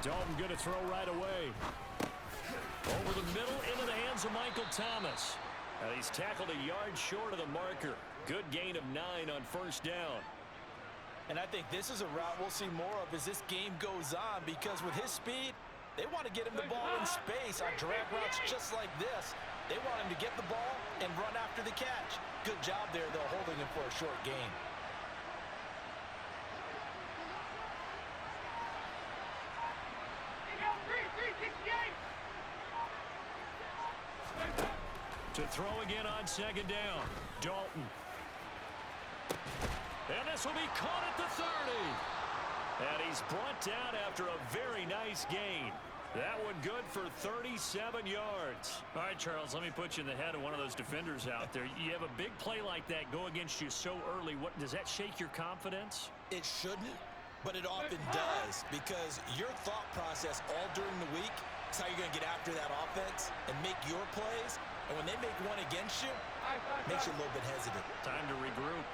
Dalton going to throw right away. Over the middle into the hands of Michael Thomas. He's tackled a yard short of the marker. Good gain of 9 on first down. And I think this is a route we'll see more of as this game goes on, because with his speed, they want to get him the ball in space on drag routes just like this. They want him to get the ball and run after the catch. Good job there, though, holding him for a short gain. To throw again on second down. Dalton. And this will be caught at the 30. And he's brought down after a very nice gain. That one good for 37 yards. All right, Charles, let me put you in the head of one of those defenders out there. You have a big play like that go against you so early. What does that shake your confidence? It shouldn't, but it often does, because your thought process all during the week is how you're going to get after that offense and make your plays. And when they make one against you, it makes you a little bit hesitant. Time to regroup.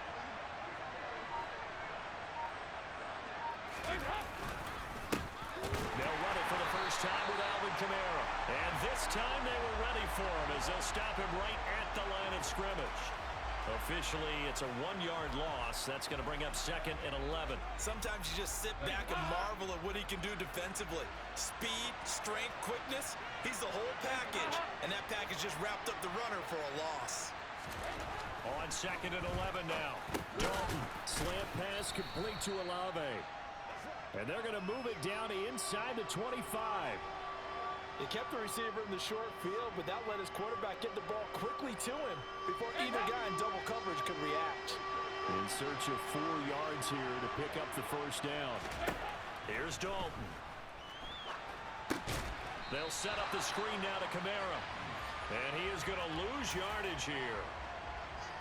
They'll run it for the first time with Alvin Kamara. And this time they were ready for him as they'll stop him right at the line of scrimmage. Officially, it's a 1-yard loss. That's going to bring up 2nd and 11. Sometimes you just sit back and marvel at what he can do defensively. Speed, strength, quickness, he's the whole package. And that package just wrapped up the runner for a loss. On 2nd and 11 now. Dalton, slant pass complete to Olave. And they're going to move it down to inside the 25. They kept the receiver in the short field, but that let his quarterback get the ball quickly to him before either guy in double coverage could react. In search of 4 yards here to pick up the first down. Here's Dalton. They'll set up the screen now to Kamara. And he is going to lose yardage here.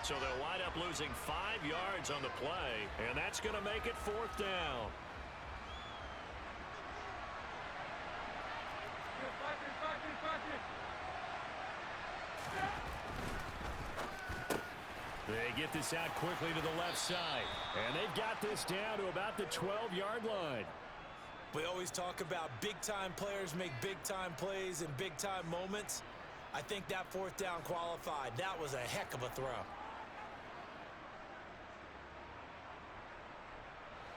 So they'll wind up losing 5 yards on the play, and that's going to make it 4th down. They get this out quickly to the left side. And they've got this down to about the 12-yard line. We always talk about big-time players make big-time plays in big-time moments. I think that 4th down qualified. That was a heck of a throw.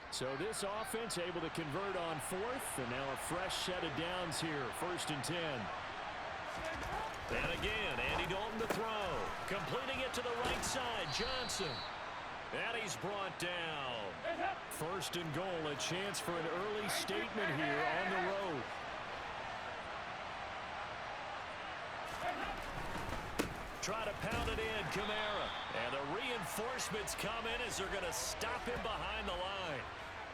So this offense able to convert on 4th, and now a fresh set of downs here, 1st and 10. And again, Andy Dalton to throw. Completing it to the right side, Johnson. And he's brought down. 1st and goal, a chance for an early statement here on the road. Try to pound it in, Kamara. And the reinforcements come in as they're going to stop him behind the line.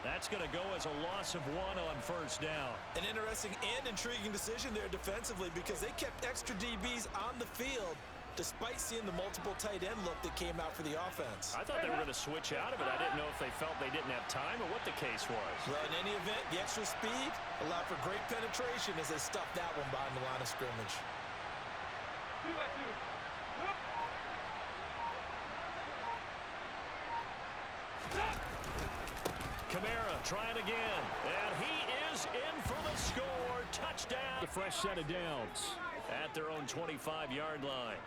That's going to go as a loss of 1 on first down. An interesting and intriguing decision there defensively, because they kept extra DBs on the field despite seeing the multiple tight end look that came out for the offense. I thought they were going to switch out of it. I didn't know if they felt they didn't have time or what the case was. Well, in any event, the extra speed allowed for great penetration as they stuffed that one behind the line of scrimmage. 2-by-2. Kamara trying again, and he is in for the score. Touchdown. A fresh set of downs at their own 25-yard line.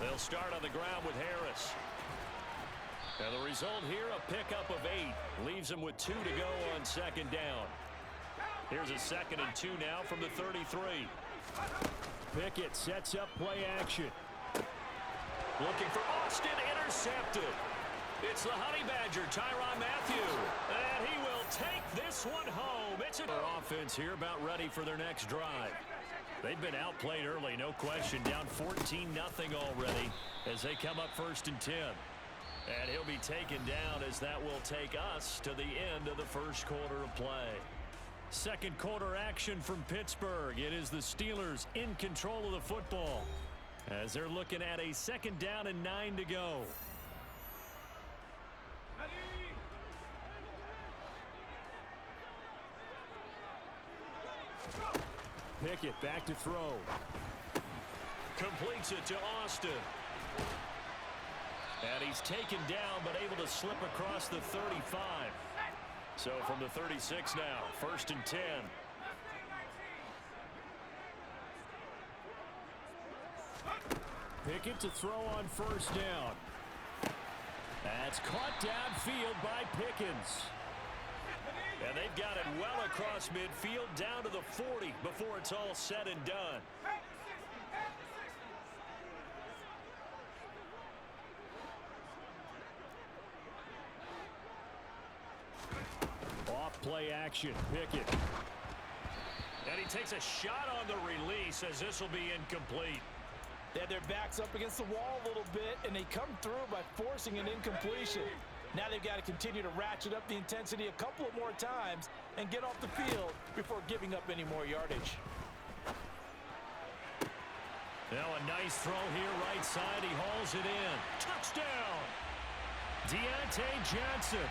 They'll start on the ground with Harris. And the result here, a pickup of 8. Leaves them with 2 to go on 2nd down. Here's a 2nd and 2 now from the 33. Pickett sets up play action. Looking for Austin, intercepted. It's the Honey Badger, Tyrann Mathieu. And he will take this one home. It's an offense here about ready for their next drive. They've been outplayed early, no question. Down 14-0 already as they come up 1st and 10. And he'll be taken down as that will take us to the end of the first quarter of play. Second quarter action from Pittsburgh. It is the Steelers in control of the football as they're looking at a 2nd down and 9 to go. Pickett back to throw. Completes it to Austin. And he's taken down, but able to slip across the 35. So from the 36 now, 1st and 10. Pickett to throw on 1st down. That's caught downfield by Pickens. And they've got it well across midfield down to the 40 before it's all said and done. Off play action, Pickett. And he takes a shot on the release as this will be incomplete. They had their backs up against the wall a little bit, and they come through by forcing an incompletion. Now they've got to continue to ratchet up the intensity a couple of more times and get off the field before giving up any more yardage. Now a nice throw here right side. He hauls it in. Touchdown! Deontay Johnson,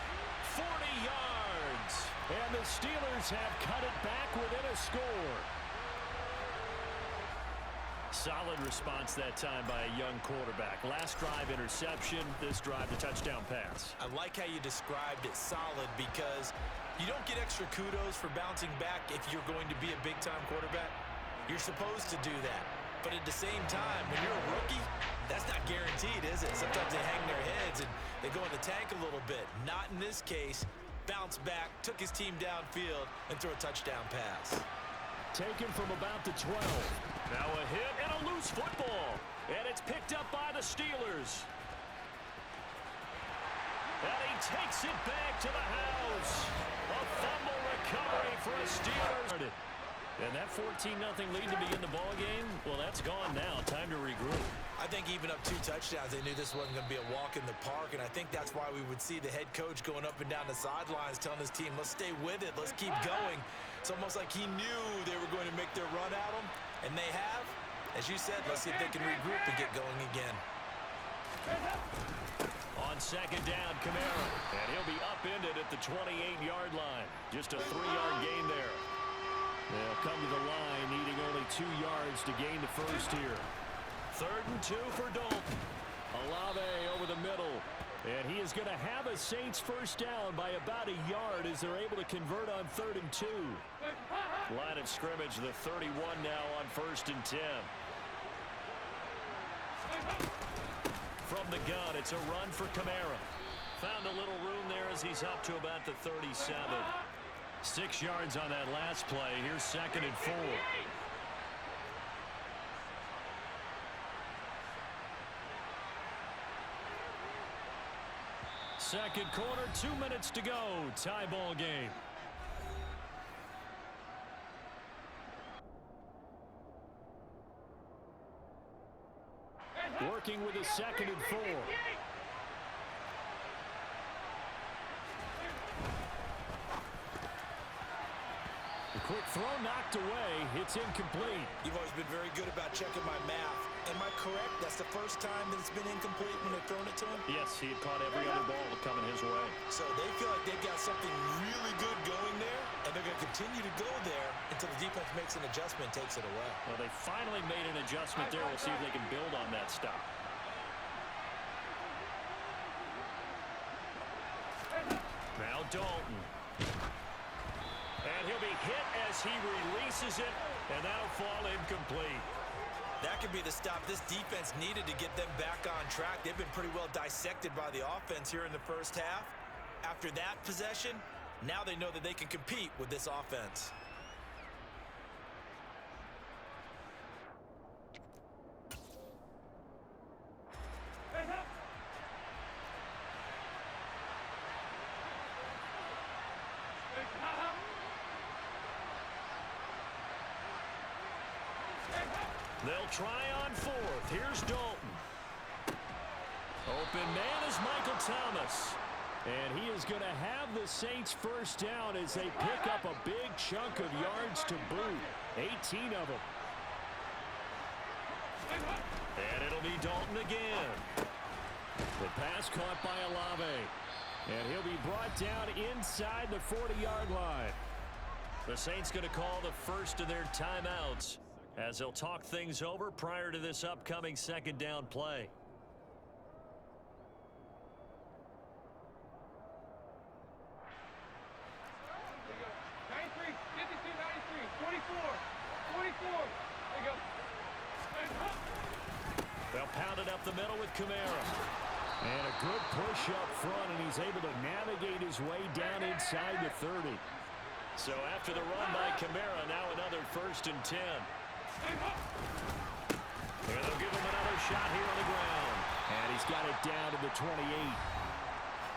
40 yards. And the Steelers have cut it back within a score. Solid response that time by a young quarterback. Last drive interception, this drive the touchdown pass. I like how you described it, solid, because you don't get extra kudos for bouncing back if you're going to be a big-time quarterback. You're supposed to do that. But at the same time, when you're a rookie, that's not guaranteed, is it? Sometimes they hang their heads and they go in the tank a little bit. Not in this case. Bounced back, took his team downfield, and threw a touchdown pass. Taken from about the 12. Now a hit and a loose football. And it's picked up by the Steelers. And he takes it back to the house. A fumble recovery for the Steelers. And that 14-0 lead to begin the ball game, well, that's gone now. Time to regroup. I think even up 2 touchdowns, they knew this wasn't going to be a walk in the park, and I think that's why we would see the head coach going up and down the sidelines telling his team, let's stay with it, let's keep going. It's almost like he knew they were going to make their run at him, and they have. As you said, let's see if they can regroup and get going again. On 2nd down, Kamara, and he'll be upended at the 28-yard line. Just a 3-yard gain there. They'll come to the line, needing only 2 yards to gain the first here. 3rd and 2 for Dalton. Olave over the middle. And he is going to have a Saints first down by about a yard as they're able to convert on 3rd and 2. Line of scrimmage, the 31 now on 1st and 10. From the gun, it's a run for Kamara. Found a little room there as he's up to about the 37. 6 yards on that last play. Here's 2nd and 4. Second quarter, 2 minutes to go. Tie ball game. Working with a 2nd and 4. The quick throw knocked away. It's incomplete. You've always been very good about checking my math. Am I correct? That's the first time that it's been incomplete when they've thrown it to him? Yes, he had caught every other ball coming his way. So they feel like they've got something really good going there, and they're going to continue to go there until the defense makes an adjustment and takes it away. Well, they finally made an adjustment there. We'll see if they can build on that stop. Now Dalton. And he'll be hit as he releases it, and that'll fall incomplete. That could be the stop this defense needed to get them back on track. They've been pretty well dissected by the offense here in the first half. After that possession, now they know that they can compete with this offense. They'll try on 4th. Here's Dalton. Open man is Michael Thomas. And he is going to have the Saints first down as they pick up a big chunk of yards to boot. 18 of them. And it'll be Dalton again. The pass caught by Olave. And he'll be brought down inside the 40-yard line. The Saints going to call the first of their timeouts as they'll talk things over prior to this upcoming 2nd down play. with Kamara. And a good push up front, and he's able to navigate his way down inside the 30. So after the run by Kamara, now another 1st and 10. And they'll give him another shot here on the ground. And he's got it down to the 28.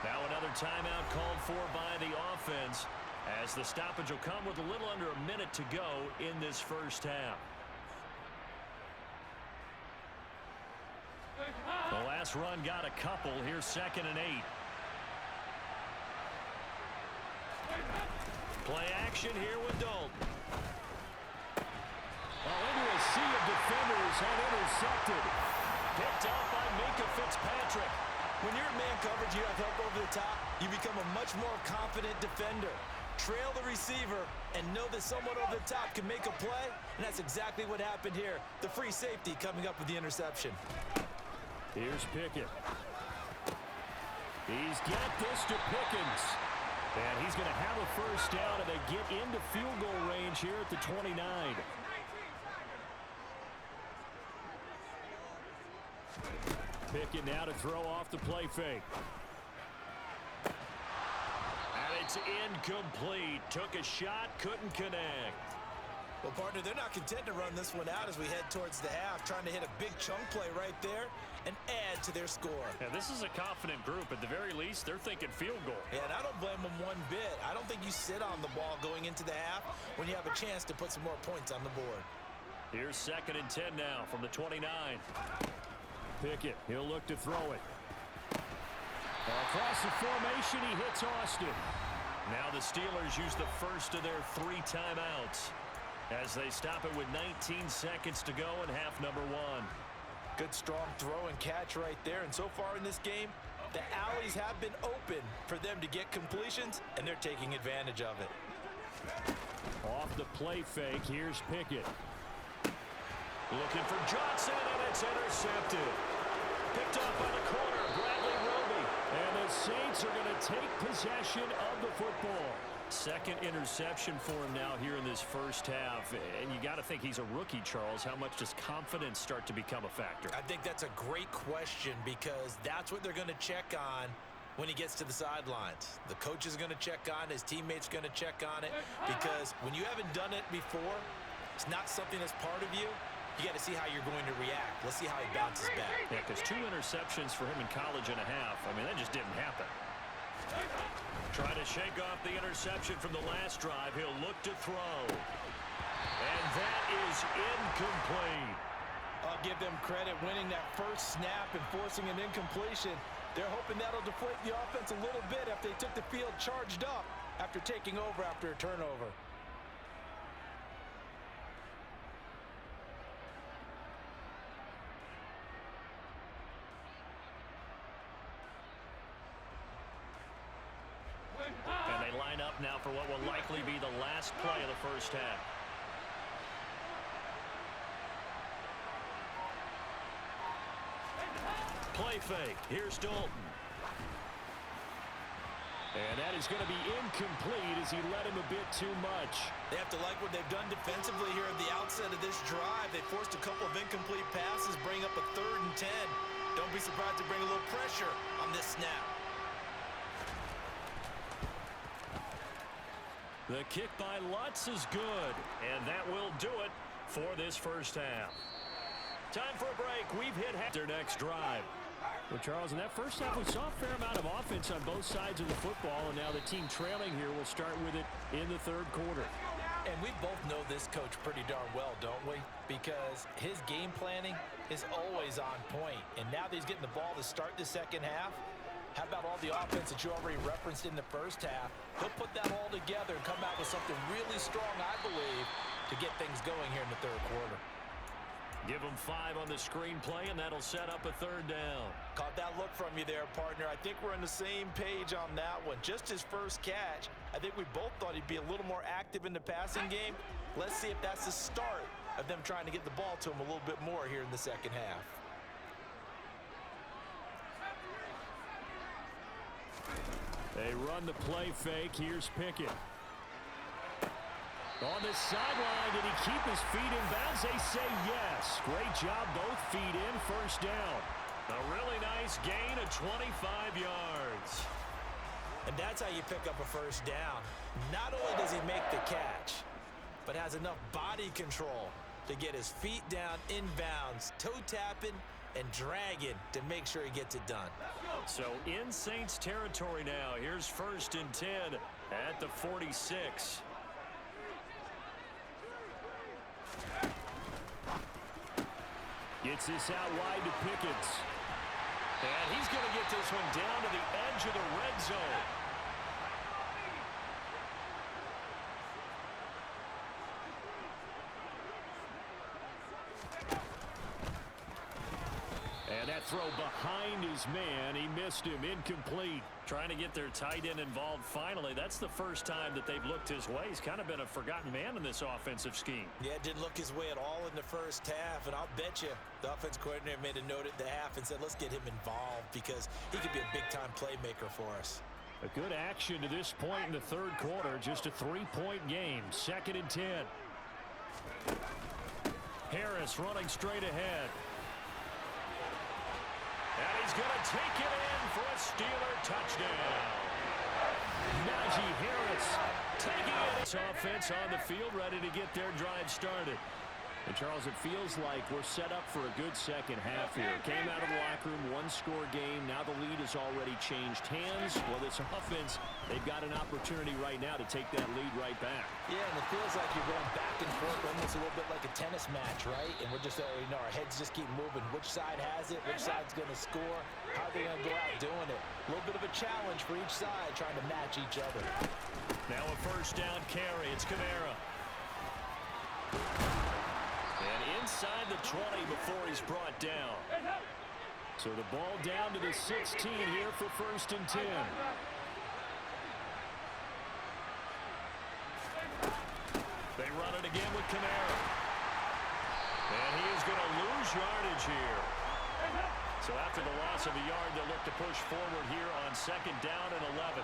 Now another timeout called for by the offense, as the stoppage will come with a little under a minute to go in this first half. The last run got a couple. Here's 2nd and 8. Play action here with Dalton. Into a sea of defenders and intercepted. Picked up by Minka Fitzpatrick. When you're in man coverage, you have help over the top, you become a much more confident defender. Trail the receiver and know that someone over the top can make a play, and that's exactly what happened here. The free safety coming up with the interception. Here's Pickett. He's got this to Pickens. And he's going to have a first down, and they get into field goal range here at the 29. Pickett now to throw off the play fake. And it's incomplete. Took a shot, couldn't connect. Well, partner, they're not content to run this one out as we head towards the half, trying to hit a big chunk play right there and add to their score. Yeah, this is a confident group. At the very least, they're thinking field goal. Yeah, and I don't blame them one bit. I don't think you sit on the ball going into the half when you have a chance to put some more points on the board. Here's 2nd and 10 now from the 29. Pickett, he'll look to throw it. Across the formation, he hits Austin. Now the Steelers use the first of their 3 timeouts as they stop it with 19 seconds to go in half number 1. Good strong throw and catch right there. And so far in this game, the alleys have been open for them to get completions, and they're taking advantage of it. Off the play fake, here's Pickett. Looking for Johnson, and it's intercepted. Picked up by the corner, Bradley Roby. And the Saints are going to take possession of the football. 2nd interception for him now here in this first half. And you got to think he's a rookie, Charles. How much does confidence start to become a factor? I think that's a great question because that's what they're going to check on when he gets to the sidelines. The coach is going to check on, his teammates going to check on it, because when you haven't done it before, it's not something that's part of you. You got to see how you're going to react. Let's see how he bounces back. Yeah, because 2 interceptions for him in college and a half. I mean, that just didn't happen. Trying to shake off the interception from the last drive. He'll look to throw. And that is incomplete. I'll give them credit winning that first snap and forcing an incompletion. They're hoping that'll deflate the offense a little bit after they took the field charged up after taking over after a turnover. And they line up now for what will likely be the last play of the first half. Play fake. Here's Dalton. And that is going to be incomplete as he led him a bit too much. They have to like what they've done defensively here at the outset of this drive. They forced a couple of incomplete passes, bring up a 3rd and 10. Don't be surprised to bring a little pressure on this snap. The kick by Lutz is good, and that will do it for this first half. Time for a break. We've hit their next drive. Well, Charles, in that first half, we saw a fair amount of offense on both sides of the football, and now the team trailing here will start with it in the 3rd quarter. And we both know this coach pretty darn well, don't we? Because his game planning is always on point. And now that he's getting the ball to start the second half, how about all the offense that you already referenced in the first half? He'll put that all together and come out with something really strong, I believe, to get things going here in the 3rd quarter. Give him 5 on the screenplay, and that'll set up a 3rd down. Caught that look from you there, partner. I think we're on the same page on that one. Just his first catch, I think we both thought he'd be a little more active in the passing game. Let's see if that's the start of them trying to get the ball to him a little bit more here in the second half. They run the play fake. Here's Pickett. On the sideline, did he keep his feet in bounds? They say yes. Great job, both feet in, first down. A really nice gain of 25 yards. And that's how you pick up a first down. Not only does he make the catch, but has enough body control to get his feet down inbounds, toe tapping and dragging to make sure he gets it done. So in Saints territory now. Here's 1st and 10 at the 46. Gets this out wide to Pickens. And he's going to get this one down to the edge of the red zone. And that throw behind his man. He missed him. Incomplete. Trying to get their tight end involved finally. That's the first time that they've looked his way. He's kind of been a forgotten man in this offensive scheme. Yeah, didn't look his way at all in the first half. And I'll bet you the offense coordinator made a note at the half and said, let's get him involved because he could be a big-time playmaker for us. A good action to this point in the third quarter. Just a 3-point game. 2nd and 10. Harris running straight ahead. And he's going to take it in for a Steeler touchdown. Najee Harris Taking it. Offense on the field, ready to get their drive started. And, Charles, it feels like we're set up for a good second half here. Came out of the locker room, one-score game. Now the lead has already changed hands. Well, this offense, they've got an opportunity right now to take that lead right back. Yeah, and it feels like you're going back and forth almost a little bit like a tennis match, right? And we're just, our heads just keep moving. Which side has it? Which side's going to score? How are they going to go out doing it? A little bit of a challenge for each side trying to match each other. Now a first down carry. It's Kamara. And inside the 20 before he's brought down. So the ball down to the 16 here for 1st and 10. They run it again with Kamara. And he is going to lose yardage here. So after the loss of a yard, they'll look to push forward here on 2nd down and 11.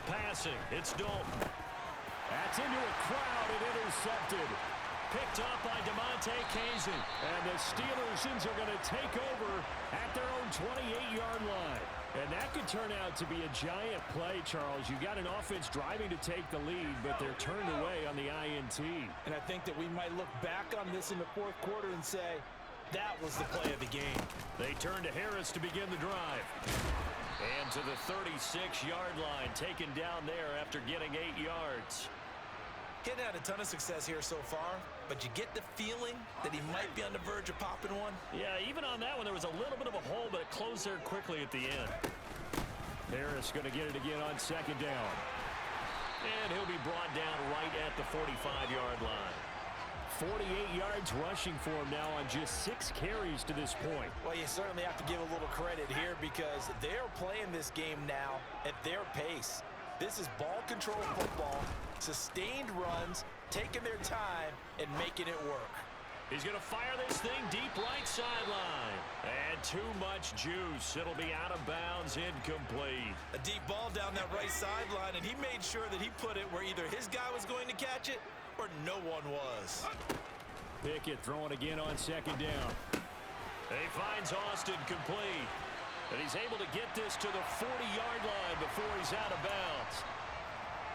Passing, it's Dalton. That's into a crowd and intercepted. Picked up by DeMonte Casey. And the Steelers are going to take over at their own 28-yard line. And that could turn out to be a giant play, Charles. You got an offense driving to take the lead, but they're turned away on the INT. And I think that we might look back on this in the 4th quarter and say, that was the play of the game. They turn to Harris to begin the drive. And to the 36-yard line, taken down there after getting 8 yards. He's had a ton of success here so far, but you get the feeling that he might be on the verge of popping one. Yeah, even on that one, there was a little bit of a hole, but it closed there quickly at the end. Harris going to get it again on 2nd down. And he'll be brought down right at the 45-yard line. 48 yards rushing for him now on just 6 carries to this point. Well, you certainly have to give a little credit here because they're playing this game now at their pace. This is ball control football, sustained runs, taking their time, and making it work. He's going to fire this thing deep right sideline. And too much juice. It'll be out of bounds, incomplete. A deep ball down that right sideline, and he made sure that he put it where either his guy was going to catch it or no one was. Pickett throwing again on 2nd down. He finds Austin complete. And he's able to get this to the 40-yard line before he's out of bounds.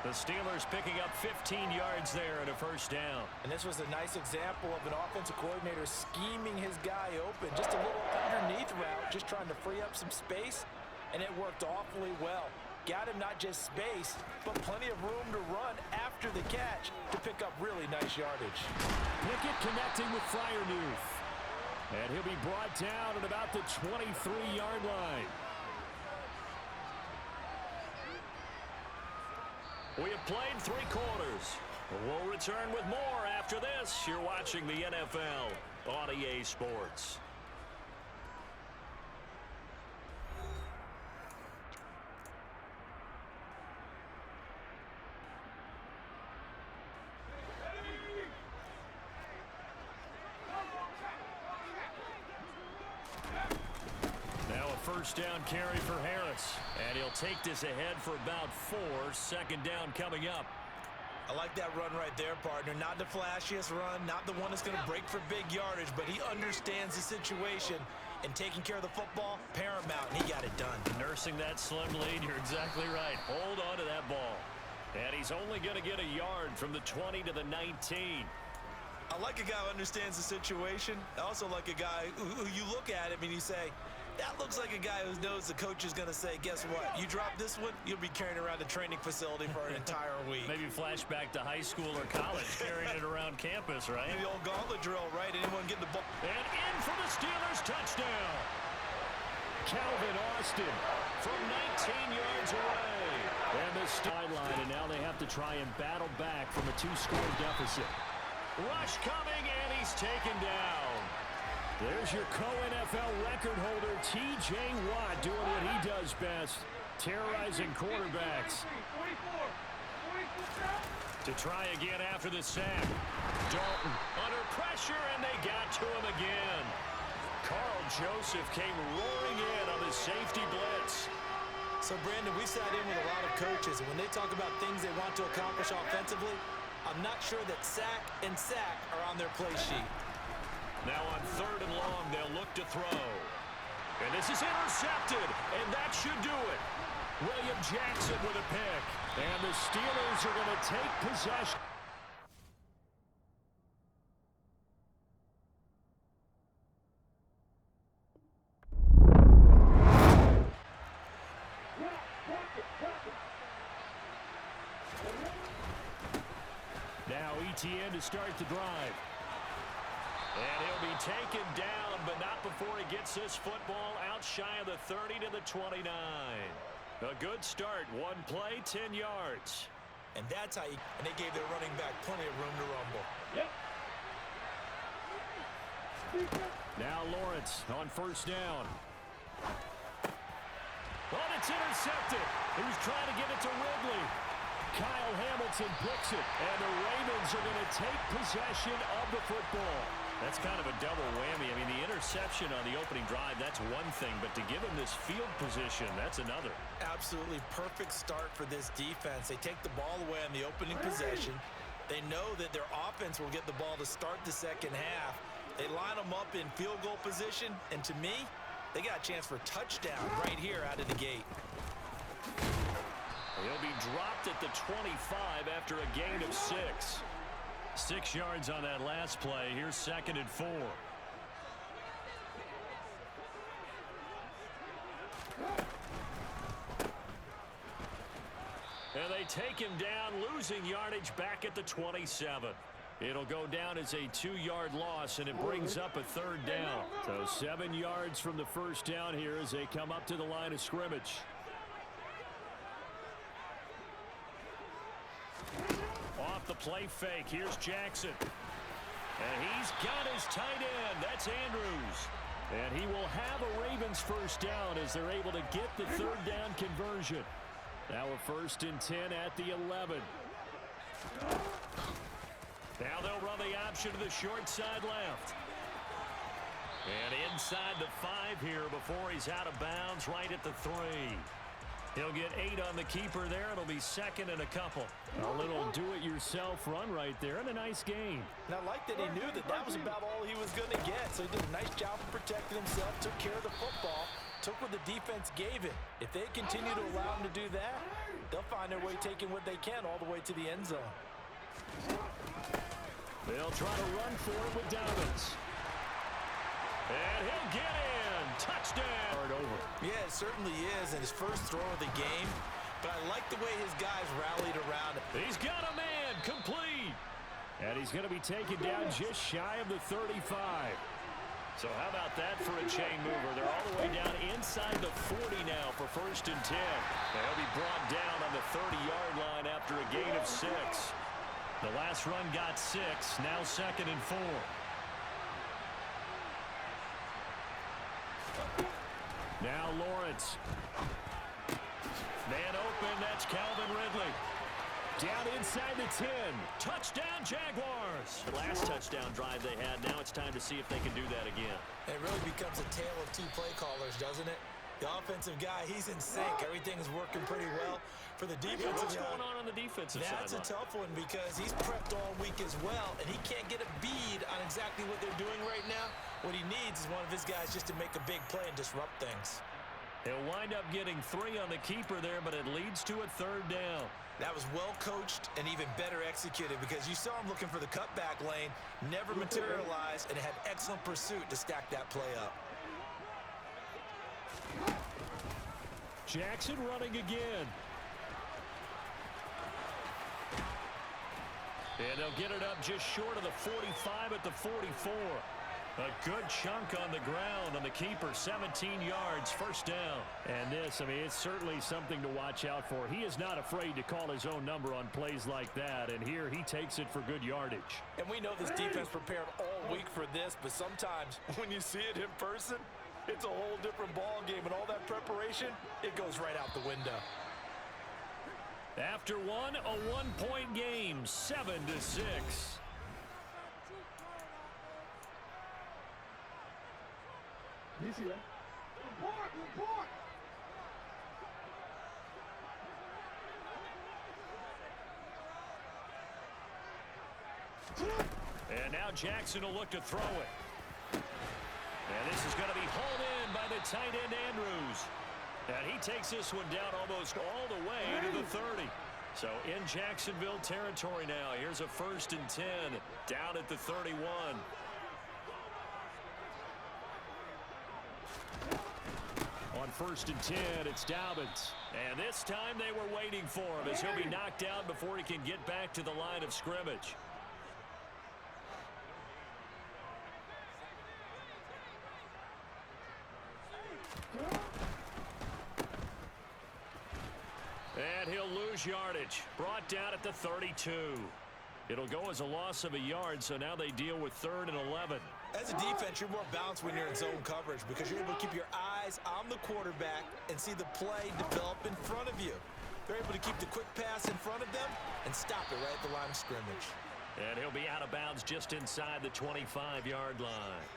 The Steelers picking up 15 yards there and a first down. And this was a nice example of an offensive coordinator scheming his guy open. Just a little underneath route, just trying to free up some space, and it worked awfully well. Got him not just space, but plenty of room to run after the catch to pick up really nice yardage. Pickett connecting with Freiermuth. And he'll be brought down at about the 23-yard line. We have played 3 quarters. We'll return with more after this. You're watching the NFL on EA Sports. First down carry for Harris. And he'll take this ahead for about 4. 2nd down coming up. I like that run right there, partner. Not the flashiest run, not the one that's going to break for big yardage, but he understands the situation. and taking care of the football, paramount, and he got it done. Nursing that slim lead, you're exactly right. Hold on to that ball. And he's only going to get a yard from the 20 to the 19. I like a guy who understands the situation. I also like a guy who you look at him and you say, that looks like a guy who knows the coach is going to say, guess what? You drop this one, you'll be carrying around the training facility for an entire week. Maybe flashback to high school or college, carrying it around campus, right? The old gauntlet drill, right? Anyone get the ball. And in for the Steelers touchdown. Calvin Austin from 19 yards away. And the sideline, and now they have to try and battle back from a 2-score deficit. Rush coming, and he's taken down. There's your co-NFL record holder, T.J. Watt, doing what he does best, terrorizing quarterbacks. To try again after the sack. Dalton under pressure, and they got to him again. Carl Joseph came roaring in on the safety blitz. So, Brandon, we sat in with a lot of coaches, and when they talk about things they want to accomplish offensively, I'm not sure that sack and sack are on their play sheet. Now on 3rd and long, they'll look to throw. And this is intercepted, and that should do it. William Jackson with a pick. And the Steelers are going to take possession. Now ETN to start the drive. And he'll be taken down, but not before he gets this football out shy of the 30 to the 29. A good start. One play, 10 yards. And that's how and they gave their running back plenty of room to rumble. Yep. Now Lawrence on 1st down. But it's intercepted. He was trying to get it to Ridley. Kyle Hamilton picks it, and the Ravens are going to take possession of the football. That's kind of a double whammy. I mean, the interception on the opening drive, that's one thing, but to give him this field position, that's another. Absolutely perfect start for this defense. They take the ball away on the opening possession. They know that their offense will get the ball to start the second half. They line them up in field goal position, and to me, they got a chance for a touchdown right here out of the gate. He'll be dropped at the 25 after a gain of 6. 6 yards on that last play. Here's 2nd and 4. And they take him down, losing yardage back at the 27. It'll go down as a 2-yard loss, and it brings up a 3rd down. So 7 yards from the 1st down here as they come up to the line of scrimmage. Off the play fake, here's Jackson. And he's got his tight end. That's Andrews. And he will have a Ravens 1st down as they're able to get the 3rd down conversion. Now a 1st and 10 at the 11. Now they'll run the option to the short side left. And inside the 5 here before he's out of bounds right at the 3. He'll get 8 on the keeper there. It'll be 2nd and a couple. A little do-it-yourself run right there and a nice game. And I like that he knew that that was about all he was going to get. So he did a nice job of protecting himself, took care of the football, took what the defense gave him. If they continue to allow him to do that, they'll find their way taking what they can all the way to the end zone. They'll try to run for it with Dobbins. And he'll get in. Touchdown. Over. Yeah, it certainly is, and his first throw of the game. But I like the way his guys rallied around him. He's got a man. Complete. And he's going to be taken down just shy of the 35. So how about that for a chain mover? They're all the way down inside the 40 now for 1st and 10. They'll be brought down on the 30-yard line after a gain of 6. The last run got 6. Now 2nd and 4. Now Lawrence. Man open, that's Calvin Ridley. Down inside the 10. Touchdown, Jaguars. The last touchdown drive they had. Now it's time to see if they can do that again. It really becomes a tale of 2 play callers, doesn't it? The offensive guy, he's in sync. Everything is working pretty well. For the defensive What's guy, going on the defensive side? that's a tough one because he's prepped all week as well, and he can't get a bead on exactly what they're doing right now. What he needs is one of his guys just to make a big play and disrupt things. He'll wind up getting 3 on the keeper there, but it leads to a 3rd down. That was well coached and even better executed because you saw him looking for the cutback lane, never materialized, and had excellent pursuit to stack that play up. Jackson running again. And they'll get it up just short of the 45 at the 44. A good chunk on the ground on the keeper, 17 yards, 1st down. And this, I mean, it's certainly something to watch out for. He is not afraid to call his own number on plays like that, and here he takes it for good yardage. And we know this defense prepared all week for this, but sometimes when you see it in person, it's a whole different ball game, and all that preparation, it goes right out the window. After one, a 1-point game, 7-6. Report! And now Jackson will look to throw it. And this is going to be hauled in by the tight end Andrews. And he takes this one down almost all the way to the 30. So in Jacksonville territory now. Here's a 1st and 10 down at the 31. On 1st and 10, it's Dobbins. And this time they were waiting for him as he'll be knocked down before he can get back to the line of scrimmage. And he'll lose yardage. Brought down at the 32. It'll go as a loss of a yard, so now they deal with 3rd and 11. As a defense, you're more balanced when you're in zone coverage because you're able to keep your eyes on the quarterback and see the play develop in front of you. They're able to keep the quick pass in front of them and stop it right at the line of scrimmage. And he'll be out of bounds just inside the 25-yard line.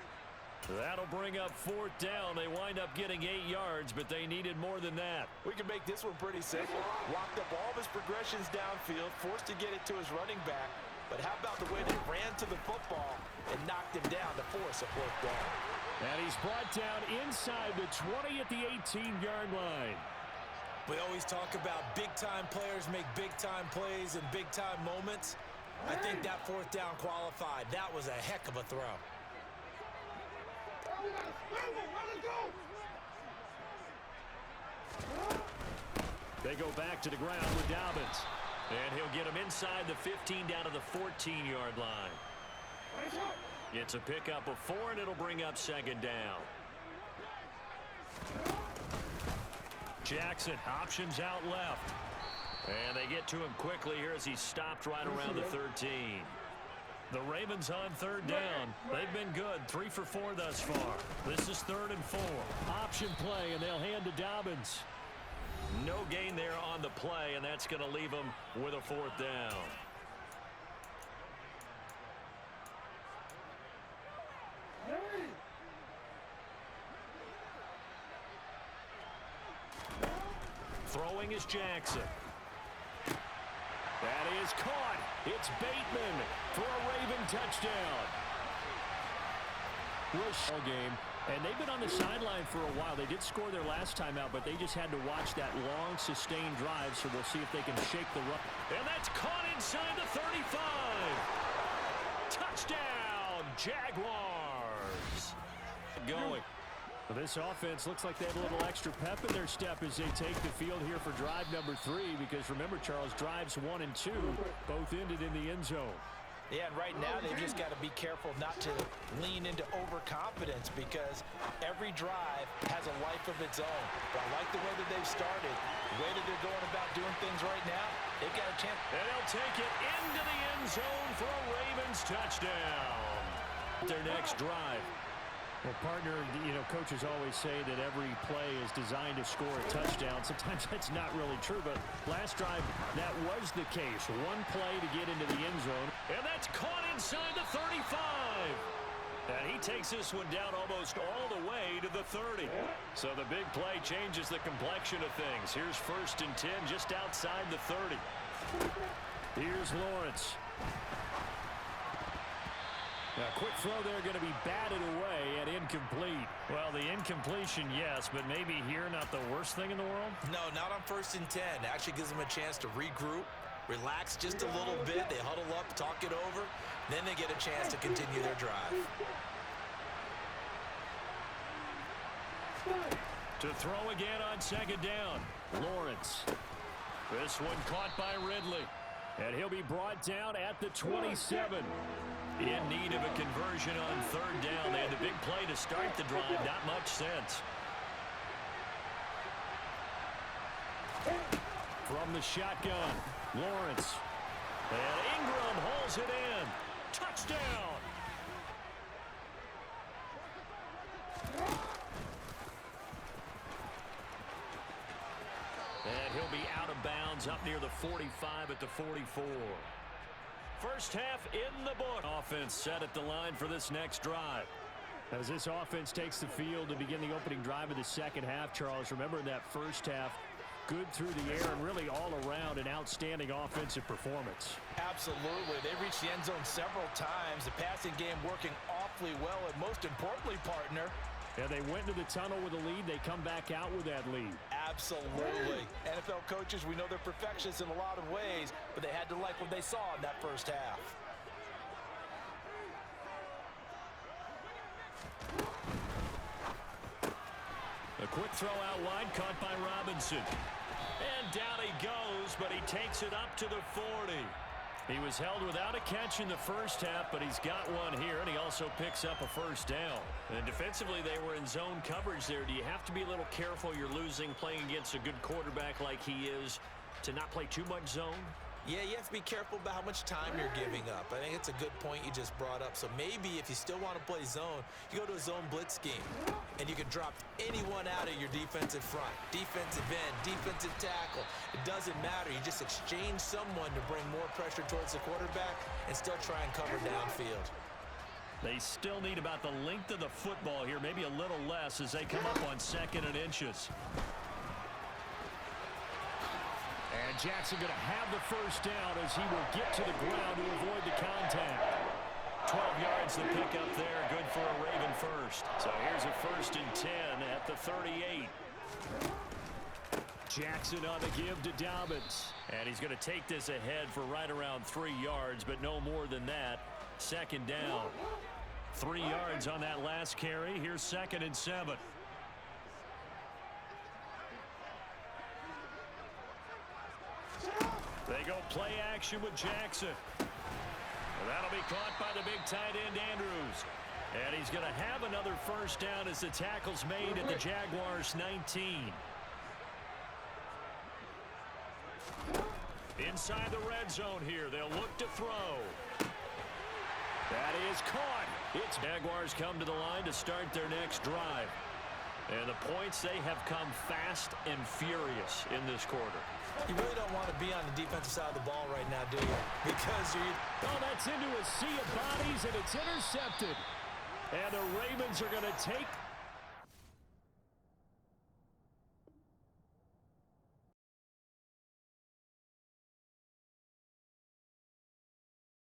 That'll bring up 4th down. They wind up getting 8 yards, but they needed more than that. We can make this one pretty simple. Locked up all of his progressions downfield, forced to get it to his running back. But how about the way they ran to the football and knocked him down to force a 4th down? And he's brought down inside the 20 at the 18-yard line. We always talk about big-time players make big-time plays in big-time moments. I think that 4th down qualified. That was a heck of a throw. They go back to the ground with Dobbins. And he'll get him inside the 15 down to the 14-yard line. It's a pickup of 4, and it'll bring up 2nd down. Jackson options out left. And they get to him quickly here as he's stopped right around the 13. The Ravens on 3rd down. They've been good, 3 for 4 thus far. This is 3rd and 4. Option play, and they'll hand to Dobbins. No gain there on the play, and that's going to leave them with a 4th down. Throwing is Jackson. That is caught. It's Bateman for a Raven touchdown. Rush game. And they've been on the sideline for a while. They did score their last time out, but they just had to watch that long, sustained drive, so we'll see if they can shake the run. And that's caught inside the 35. Touchdown, Jaguars. Going. Well, this offense looks like they have a little extra pep in their step as they take the field here for drive number 3, because remember, Charles, drives 1 and 2 both ended in the end zone. Yeah, and right now they've just got to be careful not to lean into overconfidence because every drive has a life of its own. But I like the way that they've started, the way that they're going about doing things right now. They've got a chance. And they'll take it into the end zone for a Ravens touchdown. Their next drive. Well, partner, you know, coaches always say that every play is designed to score a touchdown. Sometimes that's not really true, but last drive, that was the case. One play to get into the end zone, and that's caught inside the 35. And he takes this one down almost all the way to the 30. So the big play changes the complexion of things. Here's 1st and 10 just outside the 30. Here's Lawrence. A quick throw there going to be batted away and incomplete. Well, the incompletion, yes, but maybe here not the worst thing in the world? No, not on 1st and 10. Actually gives them a chance to regroup, relax just a little bit. They huddle up, talk it over. Then they get a chance to continue their drive. To throw again on 2nd down. Lawrence. This one caught by Ridley. And he'll be brought down at the 27. In need of a conversion on 3rd down. They had the big play to start the drive. Not much sense. From the shotgun, Lawrence. And Ingram hauls it in. Touchdown. And he'll be out of bounds up near the 45 at the 44. First half in the book. Offense set at the line for this next drive. As this offense takes the field to begin the opening drive of the second half, Charles, remember that first half, good through the air and really all around an outstanding offensive performance. Absolutely. They reached the end zone several times. The passing game working awfully well, and most importantly, partner, Yeah, they went to the tunnel with a lead. They come back out with that lead. absolutely. NFL coaches, we know they're perfectionists in a lot of ways, but they had to like what they saw in that first half. A quick throw out wide, caught by Robinson. And down he goes, but he takes it up to the 40. He was held without a catch in the first half, but he's got one here, and he also picks up a 1st down. And defensively, they were in zone coverage there. Do you have to be a little careful? You're losing, playing against a good quarterback like he is, to not play too much zone? Yeah, you have to be careful about how much time you're giving up. I think it's a good point you just brought up. So maybe if you still want to play zone, you go to a zone blitz scheme, and you can drop anyone out of your defensive front, defensive end, defensive tackle. It doesn't matter. You just exchange someone to bring more pressure towards the quarterback and still try and cover downfield. They still need about the length of the football here, maybe a little less as they come up on 2nd and inches. And Jackson going to have the 1st down as he will get to the ground to avoid the contact. 12 yards to pick up there. Good for a Raven first. So here's a 1st and 10 at the 38. Jackson on the give to Dobbins. And he's going to take this ahead for right around 3 yards, but no more than that. 2nd down. 3 yards on that last carry. Here's 2nd and 7. They go play action with Jackson. And that'll be caught by the big tight end, Andrews. And he's going to have another 1st down as the tackle's made at the Jaguars' 19. Inside the red zone here. They'll look to throw. That is caught. It's Jaguars come to the line to start their next drive. And the points, they have come fast and furious in this quarter. You really don't want to be on the defensive side of the ball right now, do you? Because oh, that's into a sea of bodies, and it's intercepted. And the Ravens are going to take